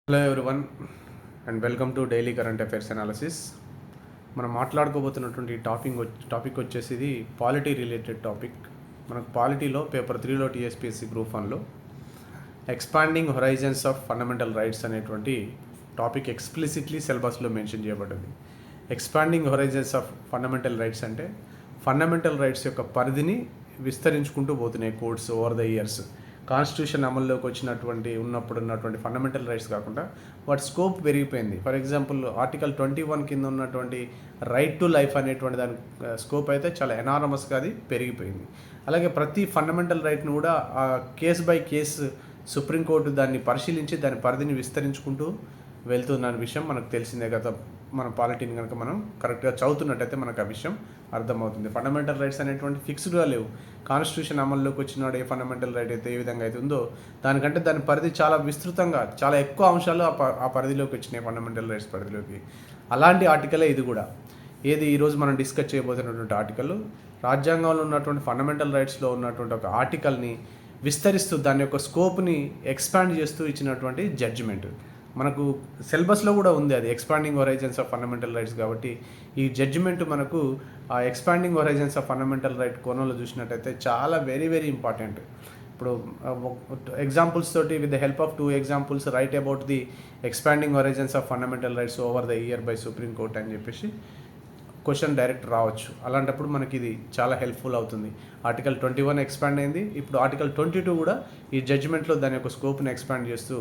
Hello everyone and welcome to daily current affairs analysis. మనం మాట్లాడుకోబోతున్నటువంటి topic వచ్చేసి ఇది పాలిటీ రిలేటెడ్ టాపిక్. మనకు పాలిటీలో పేపర్ 3లో టీఎస్పీఎస్సీ గ్రూప్ 1లో expanding horizons of fundamental rights అనేటువంటి టాపిక్ ఎక్స్ప్లిసిట్లీ సిలబస్లో మెన్షన్ చేయబడింది. Expanding horizons of fundamental rights అంటే ఫండమెంటల్ రైట్స్ యొక్క పరిధిని విస్తరించుకుంటూ పోతున్నాయి courts over the years. Constitution అమల్లోకి ఉన్నప్పుడు ఉన్నటువంటి ఫండమెంటల్ రైట్స్ కాకుండా వాటి స్కోప్ పెరిగిపోయింది. ఫర్ ఎగ్జాంపుల్ ఆర్టికల్ 21 కింద ఉన్నటువంటి రైట్ టు లైఫ్ అనేటువంటి దాని స్కోప్ అయితే చాలా ఎనారమస్గా అది పెరిగిపోయింది. అలాగే ప్రతి ఫండమెంటల్ రైట్ను కూడా కేస్ బై కేసు సుప్రీంకోర్టు దాన్ని పరిశీలించి దాని పరిధిని విస్తరించుకుంటూ వెళ్తున్న విషయం మనకు తెలిసిందే. మన పాలిటీని కనుక మనం కరెక్ట్గా చదువుతున్నట్టయితే మనకు ఆ విషయం అర్థమవుతుంది. ఫండమెంటల్ రైట్స్ అనేటువంటి ఫిక్స్డ్గా లేవు. కాన్స్టిట్యూషన్ అమల్లోకి వచ్చినాడు ఏ ఫండమెంటల్ రైట్ అయితే ఏ విధంగా అయితే ఉందో దానికంటే దాని పరిధి చాలా విస్తృతంగా చాలా ఎక్కువ అంశాలు ఆ పరిధిలోకి వచ్చినాయి, ఫండమెంటల్ రైట్స్ పరిధిలోకి. అలాంటి ఆర్టికలే ఇది కూడా. ఈరోజు మనం డిస్కస్ చేయబోతున్నటువంటి ఆర్టికల్ రాజ్యాంగంలో ఉన్నటువంటి ఫండమెంటల్ రైట్స్లో ఉన్నటువంటి ఒక ఆర్టికల్ని విస్తరిస్తూ దాని యొక్క స్కోప్ని ఎక్స్పాండ్ చేస్తూ ఇచ్చినటువంటి జడ్జిమెంట్. మనకు సిలబస్లో కూడా ఉంది అది expanding horizons of fundamental rights. కాబట్టి ఈ జడ్జిమెంట్ మనకు ఆ expanding horizons of fundamental right కోణంలో చూసినట్టయితే చాలా వెరీ వెరీ ఇంపార్టెంట్. ఇప్పుడు ఎగ్జాంపుల్స్ తోటి with the help of 2 examples write about the expanding horizons of fundamental rights over the year by supreme court అని చెప్పేసి క్వశ్చన్ డైరెక్ట్ రావచ్చు. అలాంటప్పుడు మనకి ఇది చాలా హెల్ప్ఫుల్ అవుతుంది. ఆర్టికల్ 21 ఎక్స్పాండ్ అయింది, ఇప్పుడు ఆర్టికల్ 22 కూడా ఈ జడ్జిమెంట్లో దాని యొక్క స్కోప్ని ఎక్స్పాండ్ చేస్తూ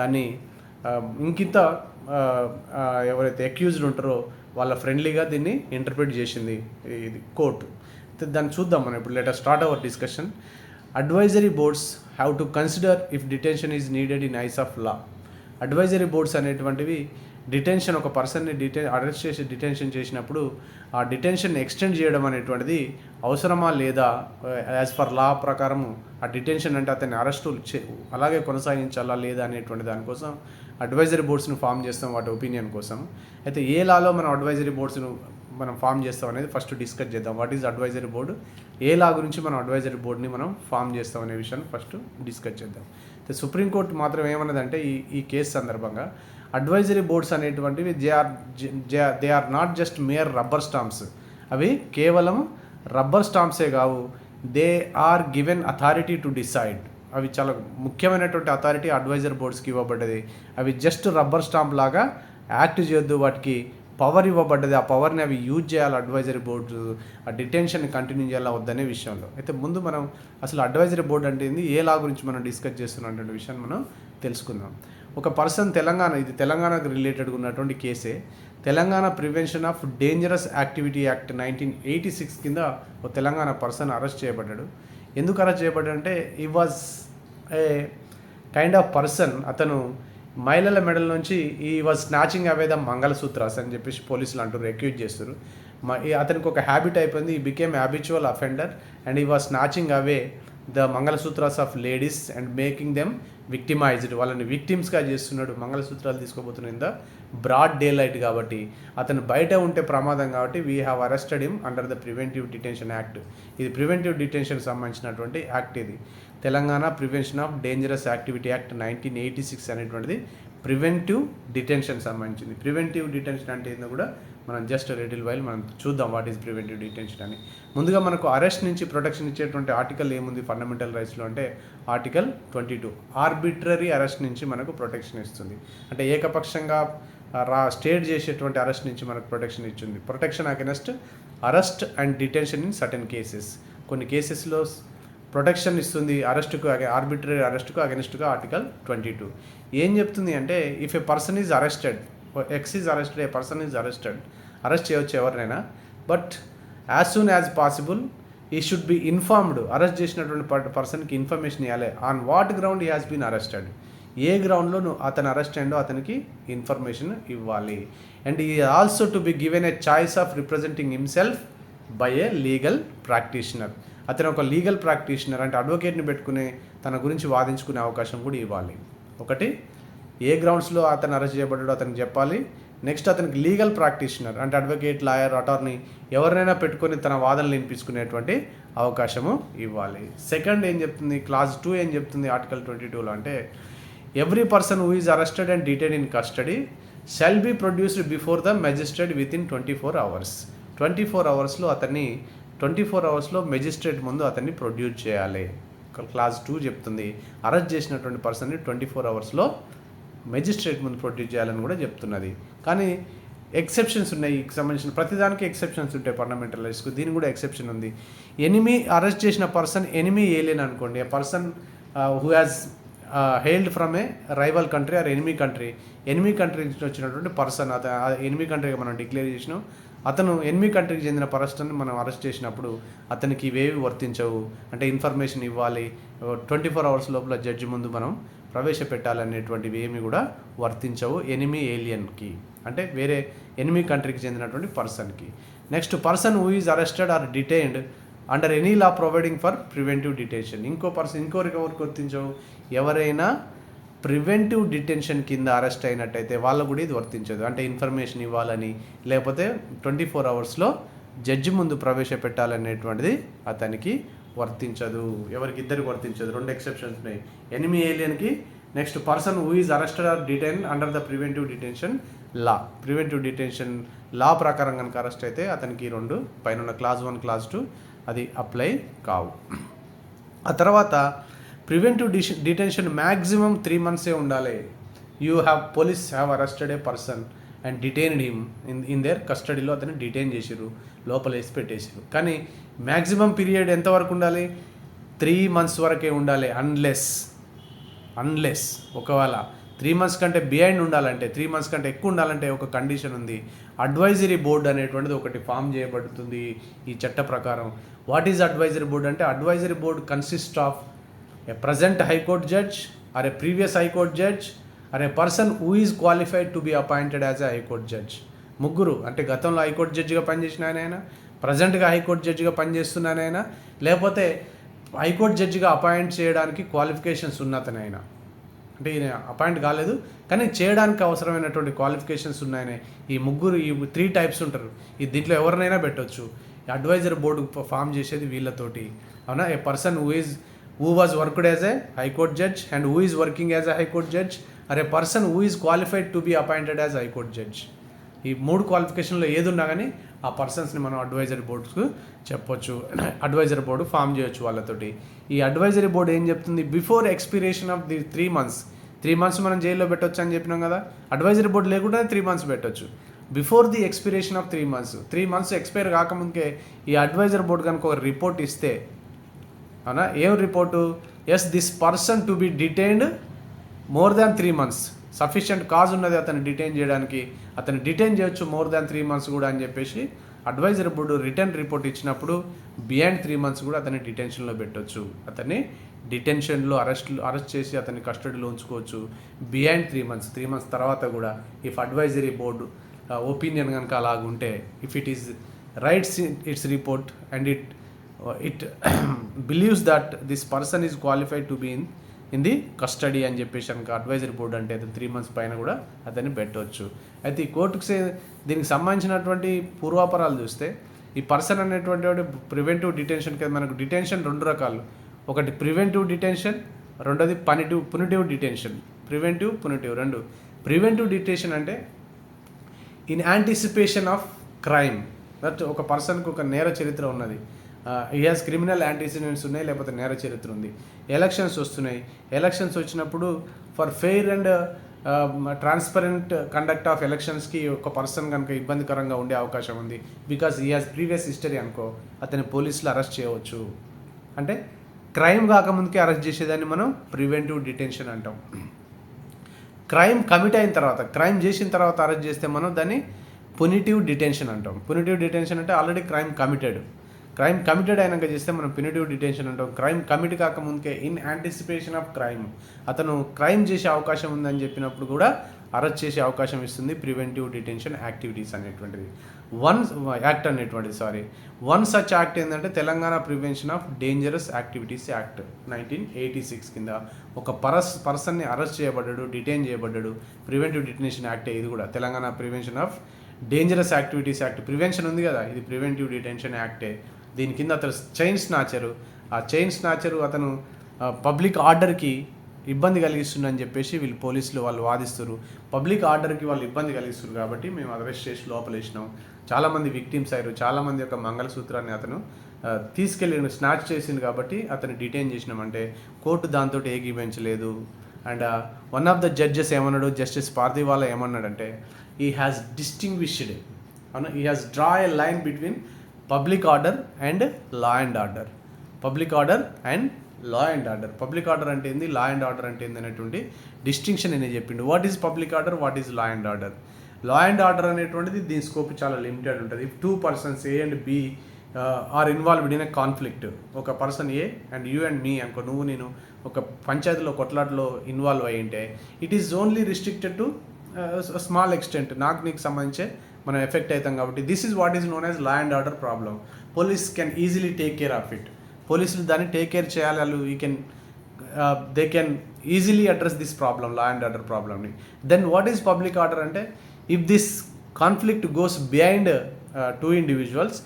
దాన్ని ఇంకింత ఎవరైతే అక్యూజ్డ్ ఉంటారో వాళ్ళ ఫ్రెండ్లీగా దీన్ని ఇంటర్ప్రిట్ చేసింది ఇది కోర్టు. దాన్ని చూద్దాం మనం ఇప్పుడు. Let us start our discussion. Advisory boards have to consider if detention is needed in eyes of law. Advisory boards అనేటువంటివి డిటెన్షన్ ఒక పర్సన్ని అరెస్ట్ చేసి డిటెన్షన్ చేసినప్పుడు ఆ డిటెన్షన్ ఎక్స్టెండ్ చేయడం అనేటువంటిది అవసరమా లేదా, యాజ్ పర్ లా ప్రకారము ఆ డిటెన్షన్ అంటే అతన్ని అరెస్టు అలాగే కొనసాగించాలా లేదా అనేటువంటి దానికోసం అడ్వైజరీ బోర్డ్స్ను ఫామ్ చేస్తాం వాటి ఒపీనియన్ కోసం. అయితే ఏ లాలో మనం అడ్వైజరీ బోర్డ్స్ను మనం ఫామ్ చేస్తాం అనేది ఫస్ట్ డిస్కస్ చేద్దాం. వాట్ ఈజ్ అడ్వైజరీ బోర్డు, ఏ లా గురించి మనం అడ్వైజరీ బోర్డుని మనం ఫామ్ చేస్తాం అనే విషయాన్ని ఫస్ట్ డిస్కస్ చేద్దాం. అయితే సుప్రీంకోర్టు మాత్రం ఏమన్నదంటే ఈ కేసు సందర్భంగా అడ్వైజరీ బోర్డ్స్ అనేటువంటివి they are not just mere rubber stamps. అవి కేవలం రబ్బర్ స్టాంప్సే కావు, they are given authority to decide. అవి చాలా ముఖ్యమైనటువంటి అథారిటీ అడ్వైజర్ బోర్డ్స్కి ఇవ్వబడ్డది. అవి జస్ట్ రబ్బర్ స్టాంప్ లాగా యాక్ట్ చేయొద్దు, వాటికి పవర్ ఇవ్వబడ్డది. ఆ పవర్ని అవి యూజ్ చేయాలి అడ్వైజరీ బోర్డు ఆ డిటెన్షన్ కంటిన్యూ చేయాలా వద్దనే విషయంలో. అయితే ముందు మనం అసలు అడ్వైజరీ బోర్డు అంటే ఏంది, ఏ లా గురించి మనం డిస్కస్ చేస్తున్నటువంటి విషయాన్ని మనం తెలుసుకుందాం. ఒక పర్సన్ ఇది తెలంగాణకు రిలేటెడ్గా ఉన్నటువంటి కేసే. Telangana prevention of dangerous activity act 1986 కింద ఒక తెలంగాణ పర్సన్ అరెస్ట్ చేయబడ్డాడు. ఎందుకు అరెస్ట్ చేయబడ్డాడంటే ఈ was a kind of person, అతను మహిళల మెడల నుంచి ఈ వాజ్ స్నాచింగ్ అవే ద మంగళసూత్రాస్ అని చెప్పేసి పోలీసులు అంటారు, అక్యూజ్ చేస్తారు. అతనికి ఒక హ్యాబిట్ అయిపోయింది, he became habitual offender and he was snatching away the mangalsutras of ladies and making them victimised. వాళ్ళని విక్టిమ్స్గా చేస్తున్నాడు. మంగళసూత్రాలు తీసుకోబోతున్న in the broad daylight కాబట్టి అతను బయట ఉంటే ప్రమాదం కాబట్టి we have arrested him under the preventive detention act. ఇది ప్రివెంటివ్ డిటెన్షన్ సంబంధించినటువంటి యాక్ట్. ఇది Telangana prevention of dangerous activity act 1986 అనేటువంటిది ప్రివెంటివ్ డిటెన్షన్ సంబంధించింది. ప్రివెంటివ్ డిటెన్షన్ అంటే ఏందో కూడా మనం జస్ట్ లిటిల్ వైల్ మనం చూద్దాం వాట్ ఈజ్ ప్రివెంటివ్ డిటెన్షన్ అని. ముందుగా మనకు అరెస్ట్ నుంచి ప్రొటెక్షన్ ఇచ్చేటువంటి ఆర్టికల్ ఏముంది ఫండమెంటల్ రైట్స్లో అంటే ఆర్టికల్ 22 ఆర్బిట్రరీ అరెస్ట్ నుంచి మనకు ప్రొటెక్షన్ ఇస్తుంది. అంటే ఏకపక్షంగా స్టేట్ చేసేటువంటి అరెస్ట్ నుంచి మనకు ప్రొటెక్షన్ ఇచ్చింది. Protection against arrest and detention in certain cases. కొన్ని కేసెస్లో ప్రొటెక్షన్ ఇస్తుంది ఆర్బిట్రరీ అరెస్ట్కు అగెనిస్ట్గా ఆర్టికల్ 22. ఏం చెప్తుంది అంటే if A person is arrested, X is arrested, A person is arrest చేయవచ్చు ఎవరినైనా, but as soon as possible ఈ షుడ్ బి ఇన్ఫార్మ్డ్. అరెస్ట్ చేసినటువంటి పర్సన్కి ఇన్ఫర్మేషన్ ఇవ్వాలి. ఆన్ వాట్ గ్రౌండ్ ఈ హ్యాస్ బీన్ అరెస్టెడ్, ఏ గ్రౌండ్లో అతను అరెస్ట్ అయ్యిండో అతనికి ఇన్ఫర్మేషన్ ఇవ్వాలి. అండ్ ఈ also to be given a choice of representing himself by a legal practitioner. అతను ఒక లీగల్ ప్రాక్టీషనర్ అంటే అడ్వకేట్ని పెట్టుకుని తన గురించి వాదించుకునే అవకాశం కూడా ఇవ్వాలి. ఒకటి, ఏ గ్రౌండ్స్లో అతను అరెస్ట్ చేయబడ్డాడో అతనికి చెప్పాలి. నెక్స్ట్ అతనికి లీగల్ ప్రాక్టీషనర్ అంటే అడ్వకేట్, లాయర్, అటార్నీ ఎవరినైనా పెట్టుకొని తన వాదనలు వినిపించుకునేటువంటి అవకాశము ఇవ్వాలి. సెకండ్ ఏం చెప్తుంది, క్లాజ్ 2 ఏం చెప్తుంది ఆర్టికల్ 22లో అంటే every person who is arrested and detain in custody shall be produced before the magistrate within 24 hours. 24 hours అతన్ని 24 hours మెజిస్ట్రేట్ ముందు అతన్ని ప్రొడ్యూస్ చేయాలి. క్లాస్ 2 చెప్తుంది అరెస్ట్ చేసినటువంటి పర్సన్ని 24 hours మెజిస్ట్రేట్ ముందు ప్రొడ్యూస్ చేయాలని కూడా చెప్తున్నది. కానీ ఎక్సెప్షన్స్ ఉన్నాయి, సంబంధించిన ప్రతిదానికి ఎక్సెప్షన్స్ ఉంటాయి ఫండమెంటల్ రైట్స్కు. దీనికి కూడా ఎక్సెప్షన్ ఉంది. అరెస్ట్ చేసిన పర్సన్ ఎనిమీ ఏలియన్ అనుకోండి, a person who has hailed from a rival country or enemy country నుంచి వచ్చినటువంటి పర్సన్, ఎనిమీ కంట్రీగా మనం డిక్లేర్ చేసినాం. అతను ఎనిమీ కంట్రీకి చెందిన పర్సన్ని మనం అరెస్ట్ చేసినప్పుడు అతనికి ఇవేవి వర్తించవు. అంటే ఇన్ఫర్మేషన్ ఇవ్వాలి, 24 hours లోపల జడ్జి ముందు మనం ప్రవేశపెట్టాలనేటువంటివి ఏమి కూడా వర్తించవు ఎనిమీ ఏలియన్కి, అంటే వేరే ఎనిమీ కంట్రీకి చెందినటువంటి పర్సన్కి. Next, person who is arrested or detained under any law providing for preventive detention. ఇంకోరికి వర్తించవు. ఎవరైనా ప్రివెంటివ్ డిటెన్షన్ కింద అరెస్ట్ అయినట్టయితే వాళ్ళకు కూడా ఇది వర్తించదు. అంటే ఇన్ఫర్మేషన్ ఇవ్వాలని, లేకపోతే 24 hours జడ్జి ముందు ప్రవేశపెట్టాలనేటువంటిది అతనికి వర్తించదు. ఇద్దరికి వర్తించదు. 2 ఎక్సెప్షన్స్ ఉన్నాయి, ఎనిమీ ఏలియన్కి. Next, person who is arrested or detain under the preventive detention law. Preventive detention law ప్రకారం కనుక అరెస్ట్ అయితే అతనికి 2 పైన క్లాస్ 1 క్లాస్ 2 అది అప్లై కావు. ఆ తర్వాత ప్రివెంటివ్ డిటెన్షన్ మ్యాక్సిమం 3 months ఉండాలి. Police have arrested A person and detained him in there కస్టడీలో అతన్ని డిటైన్ చేసిరు, లోపల వేసి పెట్టేసారు. కానీ మ్యాక్సిమం పీరియడ్ ఎంతవరకు ఉండాలి? 3 months వరకే ఉండాలి. అన్లెస్ ఒకవేళ 3 months కంటే బిహైండ్ ఉండాలంటే, 3 months కంటే ఎక్కువ ఉండాలంటే ఒక కండిషన్ ఉంది. అడ్వైజరీ బోర్డు అనేటువంటిది ఒకటి ఫామ్ చేయబడుతుంది ఈ చట్ట ప్రకారం. వాట్ ఈజ్ అడ్వైజరీ బోర్డు అంటే, advisory board consist of a present high court judge or a previous high court judge or a person who is qualified to be appointed as a high court judge. ముగ్గురు, అంటే గతంలో high court జడ్జిగా పనిచేసిన ఆయన, ప్రజెంట్గా high court జడ్జిగా పనిచేస్తున్నానైనా, లేకపోతే హైకోర్టు జడ్జిగా అపాయింట్ చేయడానికి క్వాలిఫికేషన్స్ ఉన్నతనైనా. అంటే ఈయన అపాయింట్ కాలేదు కానీ చేయడానికి అవసరమైనటువంటి క్వాలిఫికేషన్స్ ఉన్నాయని ఈ 3 types ఉంటారు. దీంట్లో ఎవరినైనా పెట్టవచ్చు. అడ్వైజర్ బోర్డు ఫామ్ చేసేది వీళ్ళతోటి, అవునా? ఏ person who was worked as a high court judge and who is working as a high court judge or a person who is qualified to be appointed as high court judge. ఈ 3 క్వాలిఫికేషన్లో ఏది ఉన్నా కానీ ఆ పర్సన్స్ని మనం advisory బోర్డుకు చెప్పొచ్చు. Advisory board form చేయొచ్చు వాళ్ళతోటి. ఈ అడ్వైజరీ బోర్డు ఏం చెప్తుంది? Before expiration of the 3 months మనం జైల్లో పెట్టవచ్చు అని చెప్పినాం కదా. అడ్వైజరీ బోర్డు లేకుండా 3 months పెట్టవచ్చు. Before the expiration of 3 months expire కాకముందుకే ఈ అడ్వైజరీ బోర్డు కనుక ఒక రిపోర్ట్ ఇస్తే, అవునా, ఏం report? Yes, this person to be detained more than 3 months, sufficient cause ఉన్నది అతను డిటైన్ చేయడానికి, అతను డిటైన్ చేయొచ్చు మోర్ దాన్ 3 months కూడా అని చెప్పేసి అడ్వైజరీ బోర్డు రిటర్న్ రిపోర్ట్ ఇచ్చినప్పుడు బియాండ్ 3 months కూడా అతన్ని డిటెన్షన్లో పెట్టవచ్చు. అతన్ని డిటెన్షన్లో అరెస్ట్ చేసి అతన్ని కస్టడీలో ఉంచుకోవచ్చు బియాండ్ 3 months తర్వాత కూడా. ఇఫ్ అడ్వైజరీ బోర్డు ఒపీనియన్ కనుక అలాగుంటే, if it is writes its report and it believes that this person is qualified to be in the custody అని చెప్పేసి కనుక అడ్వైజరీ బోర్డు అంటే అతను 3 months పైన కూడా అతన్ని పెట్టవచ్చు. అయితే ఈ కోర్టుకు దీనికి సంబంధించినటువంటి పూర్వాపరాలు చూస్తే, ఈ పర్సన్ అనేటువంటి ప్రివెంటివ్ డిటెన్షన్ కింద మనకు డిటెన్షన్ 2 రకాలు. ఒకటి ప్రివెంటివ్ డిటెన్షన్, రెండోది punitive detention. Preventive, punitive 2. Preventive detention అంటే in anticipation of crime, that ఒక పర్సన్కి ఒక నేర చరిత్ర ఉన్నది, హీ హాజ్ క్రిమినల్ యాంటీసిడెంట్స్ ఉన్నాయి, లేకపోతే నేర చరిత్ర ఉంది. ఎలక్షన్స్ వస్తున్నాయి, ఎలక్షన్స్ వచ్చినప్పుడు for fair and transparent conduct of ఎలక్షన్స్కి ఒక పర్సన్ కనుక ఇబ్బందికరంగా ఉండే అవకాశం ఉంది. Because he has previous history అనుకో, అతని పోలీసులు అరెస్ట్ చేయవచ్చు. అంటే క్రైమ్ కాకముందుకే అరెస్ట్ చేసేదాన్ని మనం ప్రివెంటివ్ డిటెన్షన్ అంటాం. క్రైమ్ కమిట్ అయిన తర్వాత, క్రైమ్ చేసిన తర్వాత అరెస్ట్ చేస్తే మనం దాన్ని పునిటివ్ డిటెన్షన్ అంటాం. పునిటివ్ డిటెన్షన్ అంటే ఆల్రెడీ క్రైమ్ కమిటెడ్ అయినాక చేస్తే మనం పునిటివ్ డిటెన్షన్ అంటాం. క్రైమ్ కమిట్ కాకముందుకే ఇన్ యాంటిసిపేషన్ ఆఫ్ క్రైమ్, అతను క్రైమ్ చేసే అవకాశం ఉందని చెప్పినప్పుడు కూడా అరెస్ట్ చేసే అవకాశం ఇస్తుంది ప్రివెంటివ్ డిటెన్షన్ యాక్టివిటీస్ అనేటువంటిది. వన్ సచ్ యాక్ట్ ఏంటంటే Telangana prevention of dangerous activities act 1986 కింద ఒక పర్సన్ని అరెస్ట్ చేయబడ్డాడు, డిటైన్ చేయబడ్డాడు. ప్రివెంటివ్ డిటెన్షన్ యాక్టే ఇది కూడా. Telangana prevention of dangerous activities act, prevention ఉంది కదా, ఇది ప్రివెంటివ్ డిటెన్షన్ యాక్టే. దీని కింద అతను చైన్ స్నాచరు, అతను పబ్లిక్ ఆర్డర్కి ఇబ్బంది కలిగిస్తుందని చెప్పేసి వీళ్ళు పోలీసులు వాళ్ళు వాదిస్తారు. పబ్లిక్ ఆర్డర్కి వాళ్ళు ఇబ్బంది కలిగిస్తారు కాబట్టి మేము అరెస్ట్ చేసి లోపలేసినాం. చాలామంది విక్టిమ్స్ అయ్యారు. చాలామంది యొక్క మంగళసూత్రాన్ని అతను తీసుకెళ్ళి స్నాచ్ చేసింది కాబట్టి అతను డిటైన్ చేసినామంటే కోర్టు దాంతో ఏకీభవించలేదు. And one of the judges ఏమన్నాడు, జస్టిస్ పార్థివాలా ఏమన్నాడంటే he has distinguished he has draw a line between public order and law and order. Public order and law and order. Public order అంటే ఏంది, లా and order అంటే ఏంది అనేటువంటి distinction నేను చెప్పిండు. What is public order, what is law and order. Law and order అనేటువంటిది దీని scope చాలా లిమిటెడ్ ఉంటుంది. If 2 persons A and B are involved in a conflict, ఒక person A and you and me అనుకో, నువ్వు నేను ఒక పంచాయతీలో కొట్లాటలో ఇన్వాల్వ్ అయ్యి ఉంటే it is only restricted to small extent. నాకు నీకు సంబంధించే మనం ఎఫెక్ట్ అవుతాం కాబట్టి this is what is known as law and order problem. Police can easily take care of it. పోలీసులు దాన్ని టేక్ కేర్ చేయాలి. వాళ్ళు they can easily address this problem, law and order ప్రాబ్లమ్ని. Then what is public order అంటే if this conflict goes behind 2 individuals,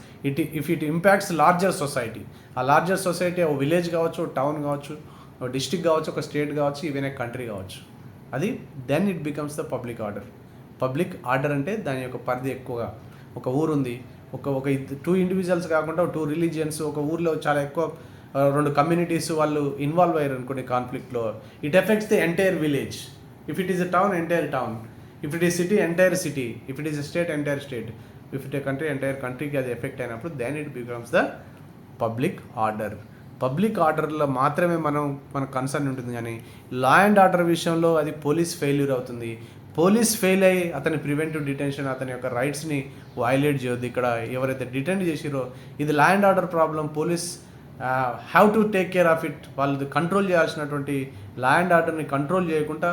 if it impacts larger society. ఆ larger society ఒక village కావచ్చు, ఒక టౌన్ కావచ్చు, ఒక డిస్ట్రిక్ట్ కావచ్చు, ఒక స్టేట్ కావచ్చు, ఈవెన్ ఏ కంట్రీ కావచ్చు. అది then it becomes the public order. Public order అంటే దాని యొక్క పరిధి ఎక్కువగా. ఒక ఊరు ఉంది, ఒక 2 individuals కాకుండా 2 religions, ఒక ఊర్లో చాలా ఎక్కువ 2 communities వాళ్ళు ఇన్వాల్వ్ అయ్యారు అనుకోండి కాన్ఫ్లిక్ట్లో, it affects the entire village. If it is a town, entire town. If it is city, entire city. If it is a state, entire state. If it a country, entire కంట్రీకి అది effect అయినప్పుడు then it becomes the public order. Public ఆర్డర్లో మాత్రమే మన concern ఉంటుంది. కానీ లా and order విషయంలో అది పోలీస్ ఫెయిల్యూర్ అవుతుంది. పోలీస్ ఫెయిల్ అయ్యి అతని ప్రివెంటివ్ డిటెన్షన్, అతని యొక్క రైట్స్ని వయలేట్ చేయొద్దు. ఇక్కడ ఎవరైతే డిటెండ్ చేసిరో ఇది లా and order problem. Police have to take care of it. వాళ్ళు కంట్రోల్ చేయాల్సినటువంటి లా అండ్ ఆర్డర్ని కంట్రోల్ చేయకుండా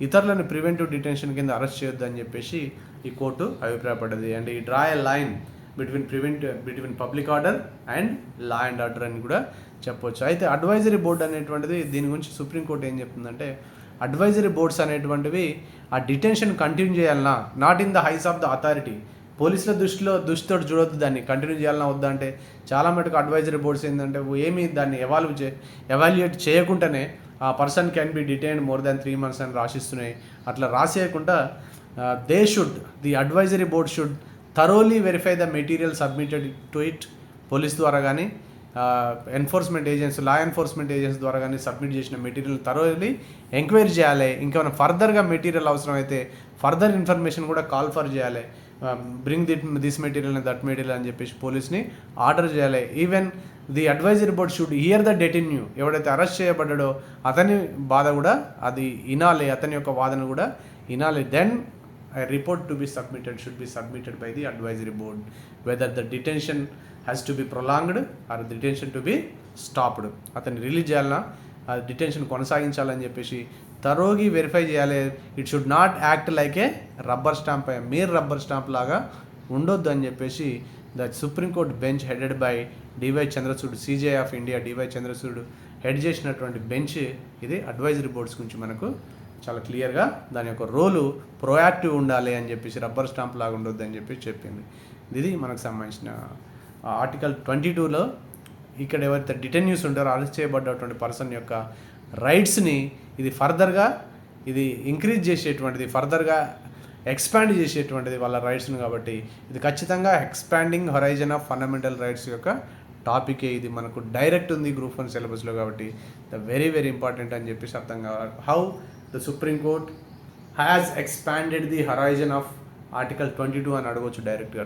ఇతరులను ప్రివెంటివ్ డిటెన్షన్ కింద అరెస్ట్ చేయొద్దు అని చెప్పేసి ఈ కోర్టు అభిప్రాయపడ్డది. అండ్ ఈ draw a line between public order and law and order అని కూడా చెప్పవచ్చు. అయితే అడ్వైజరీ బోర్డు అనేటువంటిది దీని గురించి సుప్రీంకోర్టు ఏం చెప్తుందంటే అడ్వైజరీ బోర్డ్స్ అనేటువంటివి ఆ డిటెన్షన్ కంటిన్యూ చేయాలన్నా, not in the eyes of the authority. పోలీసుల దృష్టితో చూడొద్దు, దాన్ని కంటిన్యూ చేయాలన్నా వద్దా అంటే చాలా మటుకు అడ్వైజరీ బోర్డ్స్ ఏంటంటే ఏమీ దాన్ని ఎవాల్యుయేట్ చేయకుండానే ఆ person can be detained more than 3 months అని రాసిస్తున్నాయి. అట్లా రాసేయకుండా the advisory board should thoroughly verify the material submitted to it. Police ద్వారా కానీ enforcement agency, law enforcement agency ద్వారా కానీ సబ్మిట్ చేసిన మెటీరియల్ థరోలీ ఎంక్వైరీ చేయాలి. ఇంకేమైనా ఫర్దర్గా మెటీరియల్ అవసరం అయితే ఫర్దర్ ఇన్ఫర్మేషన్ కూడా కాల్ ఫర్ చేయాలి. Bring this material and that material అని చెప్పేసి పోలీస్ని ఆర్డర్ చేయాలి. Even the advisory board should hear the detenu. ఎవడైతే అరెస్ట్ చేయబడ్డాడో అతని బాధ కూడా అది వినాలి, అతని యొక్క వాదన కూడా వినాలి. Then a report to be submitted should be submitted by the advisory board whether the detention has to be prolonged or the detention to be stopped. అతన్ని రిలీజ్ చేయాలన్నా ఆ డిటెన్షన్ కొనసాగించాలని చెప్పేసి తరోగి వెరిఫై చేయాలి. It should not act like a rubber stamp, మీరు rubber stamp లాగా ఉండొద్దు అని చెప్పేసి the supreme court bench headed by DY Chandrachud, CJ of India DY Chandrachud head చేసినటువంటి బెంచ్ ఇది అడ్వైజరీ బోర్డ్స్ గురించి మనకు చాలా క్లియర్గా దాని యొక్క రోలు ప్రోయాక్టివ్ ఉండాలి అని చెప్పేసి, రబ్బర్ స్టాంప్ లాగా ఉండొద్దు అని చెప్పేసి చెప్పింది. ఇది మనకు సంబంధించిన ఆర్టికల్ 22లో ఇక్కడ ఎవరైతే డిటెన్యూస్ ఉంటారో అరెస్ట్ చేయబడ్డటువంటి పర్సన్ యొక్క రైట్స్ని ఇది ఫర్దర్గా ఇది ఇంక్రీజ్ చేసేటువంటిది, ఫర్దర్గా ఎక్స్పాండ్ చేసేటువంటిది వాళ్ళ రైట్స్ని. కాబట్టి ఇది ఖచ్చితంగా expanding horizon of fundamental rights యొక్క టాపికే. ఇది మనకు డైరెక్ట్ ఉంది గ్రూప్ 1 సిలబస్లో. కాబట్టి ద వెరీ వెరీ ఇంపార్టెంట్ అని చెప్పేసి అర్థం కావాలి. How the supreme court has expanded the horizon of article 22 అని అడగవచ్చు డైరెక్ట్గా.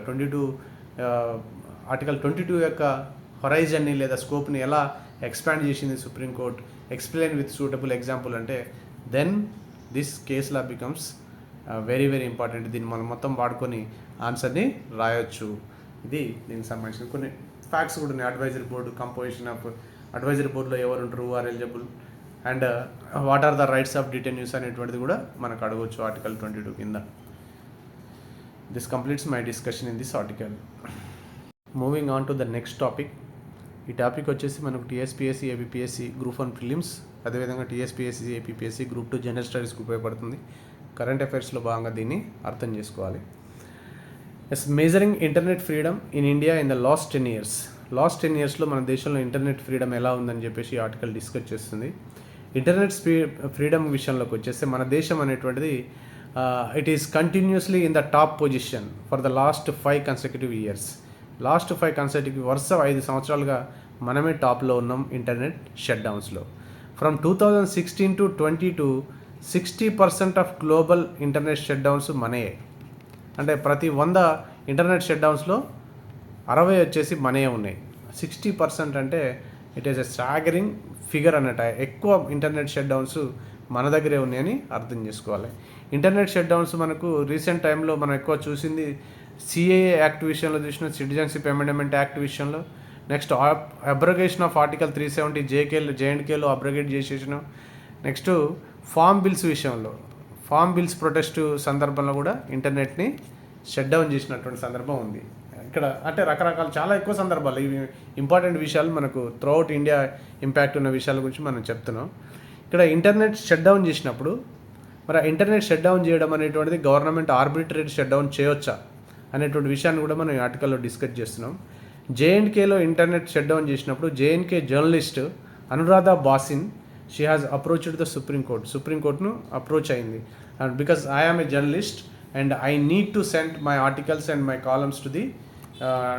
ఆర్టికల్ 22 యొక్క హొరైజన్ని లేదా స్కోప్ని ఎలా ఎక్స్పాండ్ చేసింది supreme court, explain with suitable example అంటే then this case law becomes very very important. దీన్ని మనం మొత్తం వాడుకొని ఆన్సర్ని రాయొచ్చు. ఇది దీనికి సంబంధించిన కొన్ని ఫ్యాక్ట్స్ కూడా ఉన్నాయి. Advisory board, composition of advisory బోర్డులో ఎవరు ఉంటారు, are eligible, and what are the rights of detenus అనేటువంటిది కూడా మనకు అడగవచ్చు ఆర్టికల్ 22 కింద. This completes my discussion in this article. Moving on to the next topic. ఈ టాపిక్ వచ్చేసి మనకు టీఎస్పీఎస్సీ, ఏపీపీఎస్సీ గ్రూప్ 1 ప్రిలిమ్స్, అదేవిధంగా టీఎస్పీఎస్సీ, ఏపీపీఎస్సీ గ్రూప్ 2 జనరల్ స్టడీస్కి ఉపయోగపడుతుంది. కరెంట్ అఫైర్స్లో భాగంగా దీన్ని అర్థం చేసుకోవాలి. Yes, measuring internet freedom in India in the last 10 years. Last 10 yearsలో మన దేశంలో ఇంటర్నెట్ ఫ్రీడమ్ ఎలా ఉందని చెప్పేసి ఈ ఆర్టికల్ డిస్కస్ చేస్తుంది. ఇంటర్నెట్ ఫ్రీడమ్ విషయంలోకి వచ్చేస్తే మన దేశం అనేటువంటిది it is continuously in the top position for the last 5 consecutive years. Last 5 consecutive వరుస 5 సంవత్సరాలుగా మనమే టాప్లో ఉన్నాం ఇంటర్నెట్ షట్ డౌన్స్లో. From 2016 to 22 60% of global internet shut downs మనయే. అంటే ప్రతి 100 ఇంటర్నెట్ షట్ డౌన్స్లో 60 వచ్చేసి మనయే ఉన్నాయి. 60% అంటే it is a staggering figure అన్నట్టు. ఎక్కువ ఇంటర్నెట్ షట్ డౌన్స్ మన దగ్గరే ఉన్నాయని అర్థం చేసుకోవాలి. ఇంటర్నెట్ షట్ డౌన్స్ మనకు రీసెంట్ టైంలో మనం ఎక్కువ చూసింది సిఏఏ యాక్ట్ విషయంలో చూసిన, సిటిజన్షిప్ అమెండ్మెంట్ యాక్ట్ విషయంలో, నెక్స్ట్ అబ్రగేషన్ ఆఫ్ ఆర్టికల్ 370 జేఎండ్కేలో అబ్రగేట్ చేసేసిన, నెక్స్ట్ ఫామ్ బిల్స్ విషయంలో, ఫామ్ బిల్స్ ప్రొటెస్ట్ సందర్భంలో కూడా ఇంటర్నెట్ని షట్ డౌన్ చేసినటువంటి సందర్భం ఉంది. ఇక్కడ అంటే రకరకాల చాలా ఎక్కువ సందర్భాలు ఇవి ఇంపార్టెంట్ విషయాలు మనకు త్రూఅవుట్ ఇండియా ఇంపాక్ట్ ఉన్న విషయాల గురించి మనం చెప్తున్నాం. ఇక్కడ ఇంటర్నెట్ షట్ డౌన్ చేసినప్పుడు మరి ఇంటర్నెట్ షట్ డౌన్ చేయడం అనేటువంటిది గవర్నమెంట్ ఆర్బిట్రేట్ షట్ డౌన్ చేయొచ్చా అనేటువంటి విషయాన్ని కూడా మనం ఈ ఆర్టికల్లో డిస్కస్ చేస్తున్నాం. జేఎండ్కేలో ఇంటర్నెట్ షట్ డౌన్ చేసినప్పుడు J and K journalist Anuradha Bhasin she has approached the సుప్రీంకోర్టును అప్రోచ్ అయింది. And because I am a journalist and I need to send my articles and my columns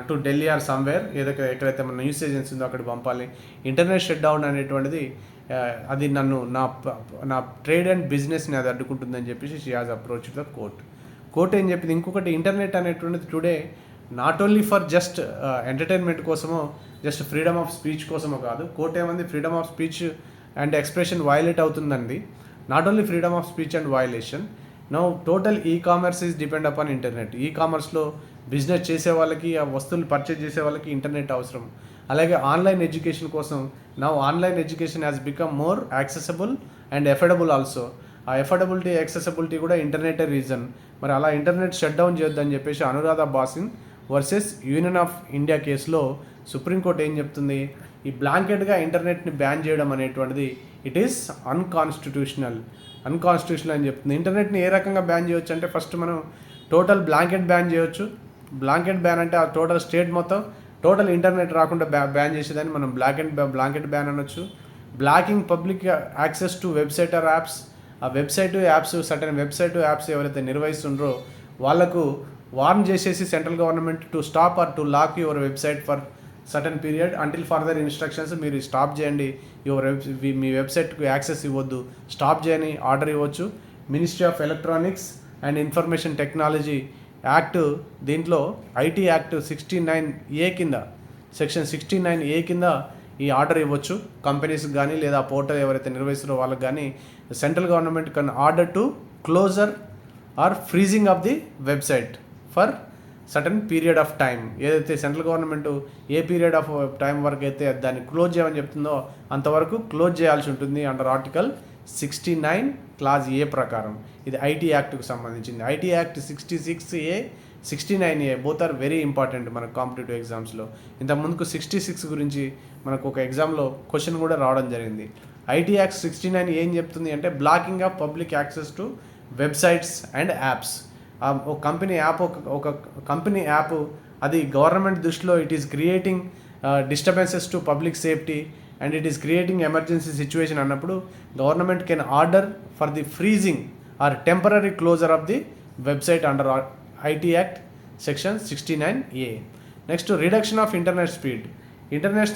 to Delhi or somewhere, ఏదైతే ఎక్కడైతే మన న్యూస్ ఏజెన్సీ ఉందో అక్కడ పంపాలి. Internet shut down అనేటువంటిది అది నన్ను నా ట్రేడ్ అండ్ బిజినెస్ని అది అడ్డుకుంటుందని చెప్పేసి she has approach the court ఏం చెప్పింది. ఇంకొకటి ఇంటర్నెట్ అనేటువంటిది today not only for just entertainment కోసమో, జస్ట్ ఫ్రీడమ్ ఆఫ్ స్పీచ్ కోసమో కాదు. కోర్ట్ ఏమంది, freedom of speech and expression violate అవుతుందండి. Not only freedom of speech and violation, now total e-commerce is depend upon internet. ఈ-కామర్స్లో business చేసే వాళ్ళకి, ఆ వస్తువులు పర్చేజ్ చేసే వాళ్ళకి ఇంటర్నెట్ అవసరం. అలాగే ఆన్లైన్ ఎడ్యుకేషన్ కోసం now online education has become more accessible and affordable also. ఆ ఎఫర్డబిలిటీ, యాక్సెసబిలిటీ కూడా ఇంటర్నెటే రీజన్. మరి అలా ఇంటర్నెట్ షట్ డౌన్ చేయొద్దని చెప్పేసి Anuradha basin versus union of India కేసులో సుప్రీంకోర్టు ఏం చెప్తుంది, ఈ బ్లాంకెట్గా ఇంటర్నెట్ని బ్యాన్ చేయడం అనేటువంటిది ఇట్ ఈస్ అన్కాన్స్టిట్యూషనల్ అని చెప్తుంది. ఇంటర్నెట్ని ఏ రకంగా బ్యాన్ చేయొచ్చు అంటే ఫస్ట్ మనం టోటల్ బ్లాంకెట్ బ్యాన్ చేయొచ్చు. బ్లాంకెట్ బ్యాన్ అంటే ఆ టోటల్ స్టేట్ మొత్తం టోటల్ ఇంటర్నెట్ రాకుండా బ్యాన్ చేసేదాన్ని మనం బ్లాంకెట్ బ్యాన్ అనొచ్చు. Blocking public access to website or apps, ఆ website apps certain website apps ఎవరైతే నిర్వహిస్తుండ్రో వాళ్ళకు వార్న్ చేసేసి central government to stop or to lock your website for certain period until further instructions, మీరు stop చేయండి, మీ వెబ్సైట్కు యాక్సెస్ ఇవ్వద్దు, స్టాప్ చేయని ఆర్డర్ ఇవ్వచ్చు. Ministry of electronics and information technology act, దీంట్లో ఐటీ యాక్ట్ 69A కింద, సెక్షన్ 69A కింద ఈ ఆర్డర్ ఇవ్వచ్చు కంపెనీస్కి కానీ లేదా పోర్టల్ ఎవరైతే నిర్వహిస్తారో వాళ్ళకి కానీ. Central government can order to closure or freezing of the website for certain period of time. ఏదైతే సెంట్రల్ గవర్నమెంట్ ఏ పీరియడ్ ఆఫ్ టైం వరకు అయితే దాన్ని క్లోజ్ చేయమని చెప్తుందో అంతవరకు క్లోజ్ చేయాల్సి ఉంటుంది అండర్ ఆర్టికల్ 69 క్లాజ్ ఏ ప్రకారం. ఇది ఐటీ యాక్ట్కు సంబంధించింది. IT act 66A 69A both are very important మనకు కాంపిటేటివ్ ఎగ్జామ్స్లో. ఇంతకుముందుకు 66 గురించి మనకు ఒక ఎగ్జామ్లో క్వశ్చన్ కూడా రావడం జరిగింది. ఐటీ యాక్ట్ 69 ఏం చెప్తుంది అంటే blocking of public access to websites and apps. ఒక కంపెనీ యాప్ అది గవర్నమెంట్ దృష్టిలో it is creating disturbances to public safety and it is creating emergency situation అన్నప్పుడు government can order for the freezing or temporary closure of the website under IT act section 69A. Next reduction of internet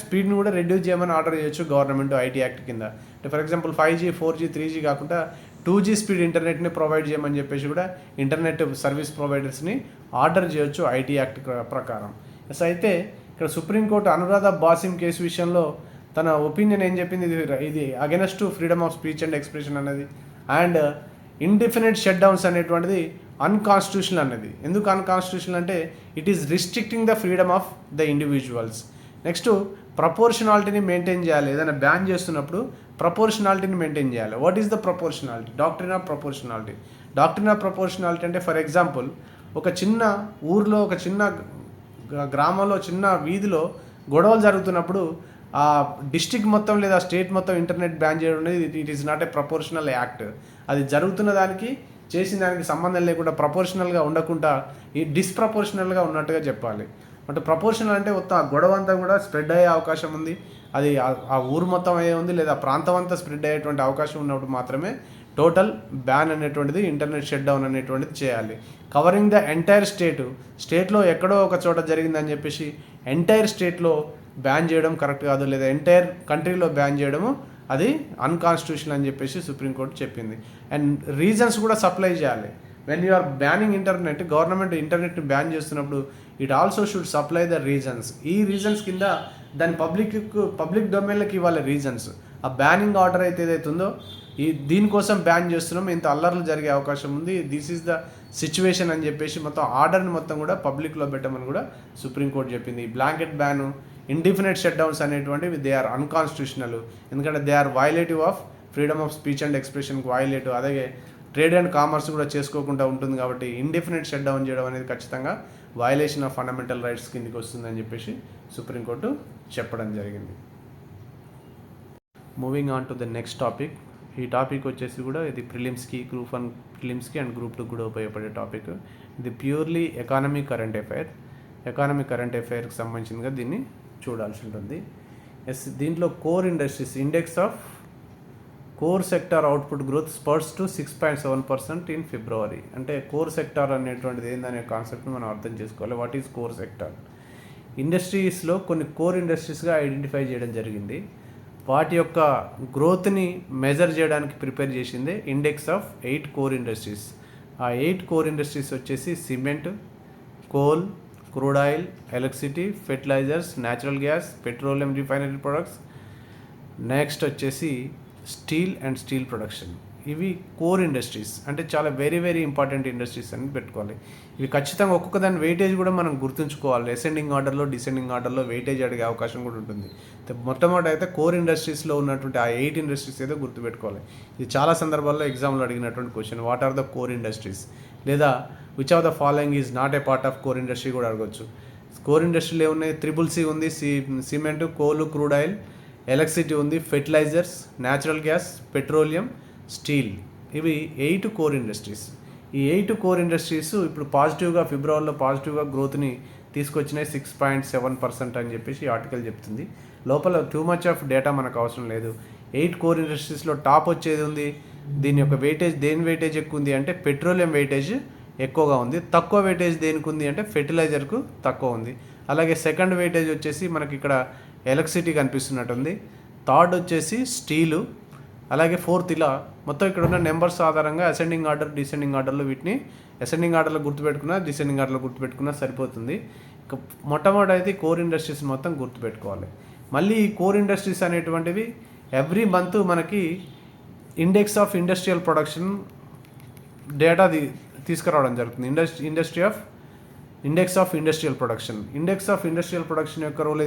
స్పీడ్ని కూడా reduce చేయమని order చేయొచ్చు government IT act కింద. అంటే for example 5G 4G 3G కాకుండా 2G speed ఇంటర్నెట్ని provide చేయమని చెప్పేసి కూడా ఇంటర్నెట్ సర్వీస్ ప్రొవైడర్స్ని ఆర్డర్ చేయొచ్చు ఐటీ యాక్ట్ ప్రకారం. ఎస్, అయితే ఇక్కడ సుప్రీంకోర్టు అనురాధ బాసిన్ కేసు విషయంలో తన ఒపీనియన్ ఏం చెప్పింది, ఇది against to freedom of speech and expression అనేది అండ్ ఇండెఫినెట్ షట్ డౌన్స్ అనేటువంటిది అన్కాన్స్టిట్యూషనల్ అనేది. ఎందుకు అన్కాన్స్టిట్యూషనల్ అంటే it is restricting the freedom of the individuals. Next ప్రపోర్షనాలిటీని మెయింటైన్ చేయాలి. ఏదైనా బ్యాన్ చేస్తున్నప్పుడు ప్రపోర్షనాలిటీని మెయింటైన్ చేయాలి. What is the proportionality? Doctrine of proportionality అంటే ఫర్ ఎగ్జాంపుల్ ఒక చిన్న ఊర్లో, ఒక చిన్న గ్రామంలో, చిన్న వీధిలో గొడవలు జరుగుతున్నప్పుడు ఆ డిస్ట్రిక్ట్ మొత్తం లేదా స్టేట్ మొత్తం ఇంటర్నెట్ బ్యాన్ చేయడం అనేది it is not a proportional act. అది జరుగుతున్న దానికి చేసిన దానికి సంబంధం లేకుండా ప్రపోర్షనల్గా ఉండకుండా ఈ డిస్ప్రపోర్షనల్గా ఉన్నట్టుగా చెప్పాలి. అంటే ప్రపోర్షనల్ అంటే మొత్తం ఆ గొడవ అంతా కూడా స్ప్రెడ్ అయ్యే అవకాశం ఉంది, అది ఆ ఊరు మొత్తం అయ్యే ఉంది, లేదా ప్రాంతం అంతా స్ప్రెడ్ అయ్యేటువంటి అవకాశం ఉన్నప్పుడు మాత్రమే టోటల్ బ్యాన్ అనేటువంటిది, ఇంటర్నెట్ షట్ డౌన్ అనేటువంటిది చేయాలి. కవరింగ్ ద ఎంటైర్ స్టేట్లో ఎక్కడో ఒక చోట జరిగిందని చెప్పేసి ఎంటైర్ స్టేట్లో బ్యాన్ చేయడం కరెక్ట్ కాదు, లేదా ఎంటైర్ కంట్రీలో బ్యాన్ చేయడము అది అన్కాన్స్టిట్యూషనల్ అని చెప్పేసి సుప్రీంకోర్టు చెప్పింది. అండ్ రీజన్స్ కూడా సప్లై చేయాలి. When you are banning internet, government ఇంటర్నెట్ని బ్యాన్ చేస్తున్నప్పుడు it also should supply the reasons. ఈ రీజన్స్ కింద దాని పబ్లిక్ డొమైన్లకు ఇవ్వాలి రీజన్స్. ఆ బ్యానింగ్ ఆర్డర్ అయితే ఏదైతే ఉందో దీనికోసం బ్యాన్ చేస్తున్నాం, ఇంత అల్లర్లు జరిగే అవకాశం ఉంది, దిస్ ఈజ్ ద సిచ్యువేషన్ అని చెప్పేసి మొత్తం ఆర్డర్ని మొత్తం కూడా పబ్లిక్లో పెట్టమని కూడా సుప్రీంకోర్టు చెప్పింది. Blanket ban, indefinite shut downs అనేటువంటివి దే ఆర్ అన్కాన్స్టిట్యూషనల్, ఎందుకంటే they are violative of freedom of speech and ఎక్స్ప్రెషన్కి వయలేటివ్. అలాగే ట్రేడ్ అండ్ కామర్స్ కూడా చేసుకోకుండా ఉంటుంది కాబట్టి ఇండిఫినెట్ షట్ డౌన్ చేయడం అనేది ఖచ్చితంగా వయలేషన్ ఆఫ్ ఫండమెంటల్ రైట్స్ కిందకి వస్తుందని చెప్పేసి సుప్రీంకోర్టు చెప్పడం జరిగింది. Moving on to the next topic. ఈ టాపిక్ వచ్చేసి కూడా ఇది ప్రిలిమ్స్కి, ప్రిలిమ్స్కి అండ్ గ్రూప్ 2 కూడా ఉపయోగపడే టాపిక్. ఇది ప్యూర్లీ ఎకానమిక్ కరెంట్ అఫైర్కి సంబంధించిందిగా దీన్ని చూడాల్సి ఉంటుంది. దీంట్లో core industries index of core sector output growth spurs to 6.7% in February. అంటే కోర్ సెక్టార్ అనేటువంటిది ఏందనే కాన్సెప్ట్ని మనం అర్థం చేసుకోవాలి. What is core sector? ఇండస్ట్రీస్లో కొన్ని కోర్ ఇండస్ట్రీస్గా ఐడెంటిఫై చేయడం జరిగింది. వాటి యొక్క గ్రోత్ని మెజర్ చేయడానికి ప్రిపేర్ చేసిందే ఇండెక్స్ ఆఫ్ 8 కోర్ ఇండస్ట్రీస్. ఆ 8 కోర్ ఇండస్ట్రీస్ వచ్చేసి cement, coal, crude oil, electricity, fertilizers, natural gas, petroleum refinery products, next వచ్చేసి స్టీల్ అండ్ స్టీల్ ప్రొడక్షన్. ఇవి కోర్ ఇండస్ట్రీస్, అంటే చాలా వెరీ వెరీ ఇంపార్టెంట్ ఇండస్ట్రీస్ అని పెట్టుకోవాలి. ఇవి ఖచ్చితంగా ఒక్కొక్క దాని వెయిటేజ్ కూడా మనం గుర్తుంచుకోవాలి. అసెండింగ్ ఆర్డర్లో, డిసెండింగ్ ఆర్డర్లో వెయిటేజ్ అడిగే అవకాశం కూడా ఉంటుంది. మొట్టమొదటి అయితే కోర్ ఇండస్ట్రీస్లో ఉన్నటువంటి ఆ 8 ఇండస్ట్రీస్ ఏదో గుర్తుపెట్టుకోవాలి. ఇది చాలా సందర్భాల్లో ఎగ్జామ్లో అడిగినటువంటి question. What are the core industries, లేదా which of the following is not a part of core industry కూడా అడగవచ్చు. కోర్ ఇండస్ట్రీలో ఏమున్నాయి? CCC ఉంది, cement, coal, crude oil, electricity ఉంది, fertilizers, natural gas, petroleum, steel. ఇవి 8 కోర్ ఇండస్ట్రీస్. ఈ 8 core industries ఇప్పుడు ఫిబ్రవరిలో పాజిటివ్గా గ్రోత్ని తీసుకొచ్చినాయి 6.7% అని చెప్పేసి ఈ ఆర్టికల్ చెప్తుంది. లోపల టూ మచ్ ఆఫ్ డేటా మనకు అవసరం లేదు. 8 కోర్ ఇండస్ట్రీస్లో టాప్ వచ్చేది ఉంది. దీని యొక్క వెయిటేజ్, దేని వెయిటేజ్ ఎక్కువ ఉంది అంటే పెట్రోలియం వెయిటేజ్ ఎక్కువగా ఉంది. తక్కువ వెయిటేజ్ దేనికి ఉంది అంటే ఫెర్టిలైజర్కు తక్కువ ఉంది. అలాగే సెకండ్ వెయిటేజ్ వచ్చేసి మనకి ఇక్కడ ఎలక్ట్రిసిటీ కనిపిస్తున్నట్టుంది. థర్డ్ వచ్చేసి స్టీలు, అలాగే ఫోర్త్. ఇలా మొత్తం ఇక్కడ ఉన్న నెంబర్స్ ఆధారంగా అసెండింగ్ ఆర్డర్, డిసెండింగ్ ఆర్డర్లో వీటిని అసెండింగ్ ఆర్డర్లో గుర్తుపెట్టుకున్నా, డిసెండింగ్ ఆర్డర్లో గుర్తుపెట్టుకున్నా సరిపోతుంది. మొట్టమొదటి అయితే కోర్ ఇండస్ట్రీస్ మొత్తం గుర్తుపెట్టుకోవాలి. మళ్ళీ ఈ కోర్ ఇండస్ట్రీస్ అనేటువంటివి ఎవ్రీ మంత్ మనకి index of industrial production data తీసుకురావడం జరుగుతుంది. ఇండెక్స్ ఆఫ్ ఇండస్ట్రియల్ ప్రొడక్షన్ యొక్క రోల్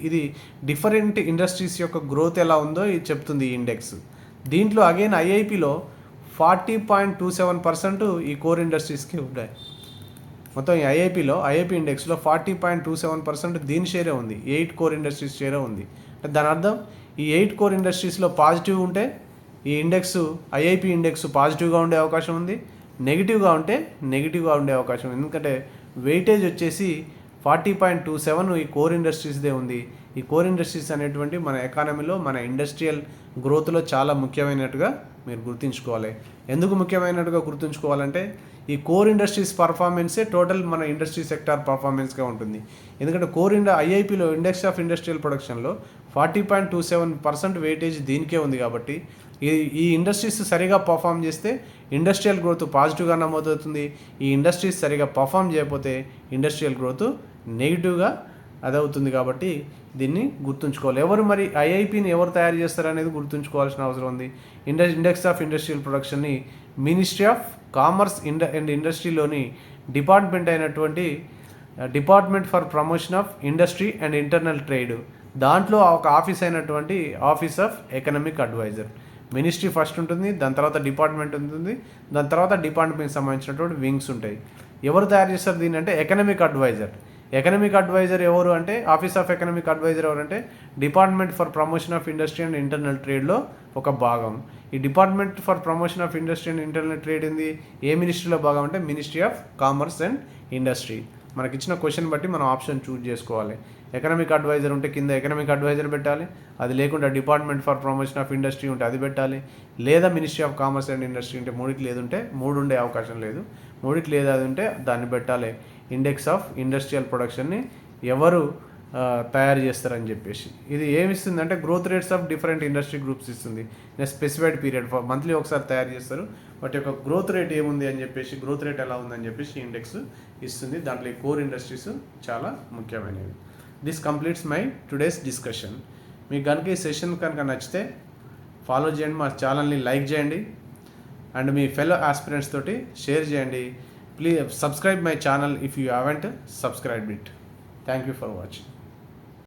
ఇది డిఫరెంట్ ఇండస్ట్రీస్ యొక్క గ్రోత్ ఎలా ఉందో ఇది చెప్తుంది ఈ ఇండెక్స్. దీంట్లో అగైన్ ఐఐపిలో 40.27% ఈ కోర్ ఇండస్ట్రీస్కి ఉన్నాయి. మొత్తం ఈ ఐఐపి ఇండెక్స్లో 40.27% దీని షేరే ఉంది, 8 కోర్ ఇండస్ట్రీస్ షేరే ఉంది. దాని అర్థం ఈ 8 కోర్ ఇండస్ట్రీస్లో పాజిటివ్ ఉంటే ఈ ఐఐపి ఇండెక్స్ పాజిటివ్గా ఉండే అవకాశం ఉంది, నెగిటివ్గా ఉంటే నెగిటివ్గా ఉండే అవకాశం ఉంది. ఎందుకంటే వెయిటేజ్ వచ్చేసి 40.27 ఈ కోర్ ఇండస్ట్రీస్దే ఉంది. ఈ కోర్ ఇండస్ట్రీస్ అనేటువంటి మన ఎకానమీలో, మన ఇండస్ట్రియల్ గ్రోత్లో చాలా ముఖ్యమైనట్టుగా మీరు గుర్తుంచుకోవాలి. ఎందుకు ముఖ్యమైనట్టుగా గుర్తుంచుకోవాలంటే ఈ కోర్ ఇండస్ట్రీస్ పర్ఫార్మెన్సే టోటల్ మన ఇండస్ట్రీ సెక్టార్ పర్ఫార్మెన్స్గా ఉంటుంది. ఎందుకంటే ఐఐపిలో ఇండెక్స్ ఆఫ్ ఇండస్ట్రియల్ ప్రొడక్షన్లో 40.27% వెయిటేజ్ దీనికే ఉంది. కాబట్టి ఈ ఇండస్ట్రీస్ సరిగా పర్ఫామ్ చేస్తే ఇండస్ట్రియల్ గ్రోత్ పాజిటివ్గా నమోదవుతుంది. ఈ ఇండస్ట్రీస్ సరిగా పర్ఫామ్ చేయకపోతే ఇండస్ట్రియల్ గ్రోత్ నెగిటివ్గా అదవుతుంది. కాబట్టి దీన్ని గుర్తుంచుకోవాలి. మరి ఐఐపిని ఎవరు తయారు చేస్తారనేది గుర్తుంచుకోవాల్సిన అవసరం ఉంది. ఇండెక్స్ ఆఫ్ ఇండస్ట్రియల్ ప్రొడక్షన్ని మినిస్ట్రీ ఆఫ్ కామర్స్ అండ్ ఇండస్ట్రీలోని డిపార్ట్మెంట్ అయినటువంటి department for promotion of industry and internal trade, దాంట్లో ఒక ఆఫీస్ అయినటువంటి office of economic advisor. Ministry first ఉంటుంది, దాని తర్వాత డిపార్ట్మెంట్ ఉంటుంది, దాని తర్వాత డిపార్ట్మెంట్కి సంబంధించినటువంటి వింగ్స్ ఉంటాయి. ఎవరు తయారు చేస్తారు దీన్ని అంటే ఎకనామిక్ అడ్వైజర్ ఎవరు అంటే ఆఫీస్ ఆఫ్ ఎకనామిక్ అడ్వైజర్ ఎవరంటే department for promotion of industry and internal ట్రేడ్లో ఒక భాగం. ఈ department for promotion of industry and internal trade ఏంది, ఏ మినిస్ట్రీలో భాగం అంటే ministry of commerce and industry. మనకి ఇచ్చిన క్వశ్చన్ బట్టి మనం ఆప్షన్ చూజ్ చేసుకోవాలి. ఎకనామిక్ అడ్వైజర్ ఉంటే కింద ఎకనామిక్ అడ్వైజర్ పెట్టాలి, అది లేకుండా department for promotion of industry ఉంటే అది పెట్టాలి, లేదా ministry of commerce and industry ఉంటే మూడికి లేదుంటే మూడు ఉండే అవకాశం లేదు, మూడికి లేదు అది ఉంటే దాన్ని పెట్టాలి. ఇండెక్స్ ఆఫ్ ఇండస్ట్రియల్ ప్రొడక్షన్ని ఎవరు తయారు చేస్తారని చెప్పేసి. ఇది ఏమిస్తుంది అంటే growth rates of different industry groups ఇస్తుంది. స్పెసిఫైడ్ పీరియడ్ మంత్లీ ఒకసారి తయారు చేస్తారు, వాటి యొక్క గ్రోత్ రేట్ ఏముంది అని చెప్పేసి, గ్రోత్ రేట్ ఎలా ఉందని చెప్పేసి ఇండెక్స్ ఇస్తుంది. దాంట్లో ఈ కోర్ ఇండస్ట్రీస్ చాలా ముఖ్యమైనవి. This completes my today's discussion. మీకు కనుక ఈ సెషన్ కనుక నచ్చితే ఫాలో చేయండి, మా ఛానల్ని లైక్ చేయండి అండ్ మీ ఫెలో ఆస్పిరెంట్స్ తోటి షేర్ చేయండి. Please subscribe my channel if you haven't subscribe it. Thank you for watching.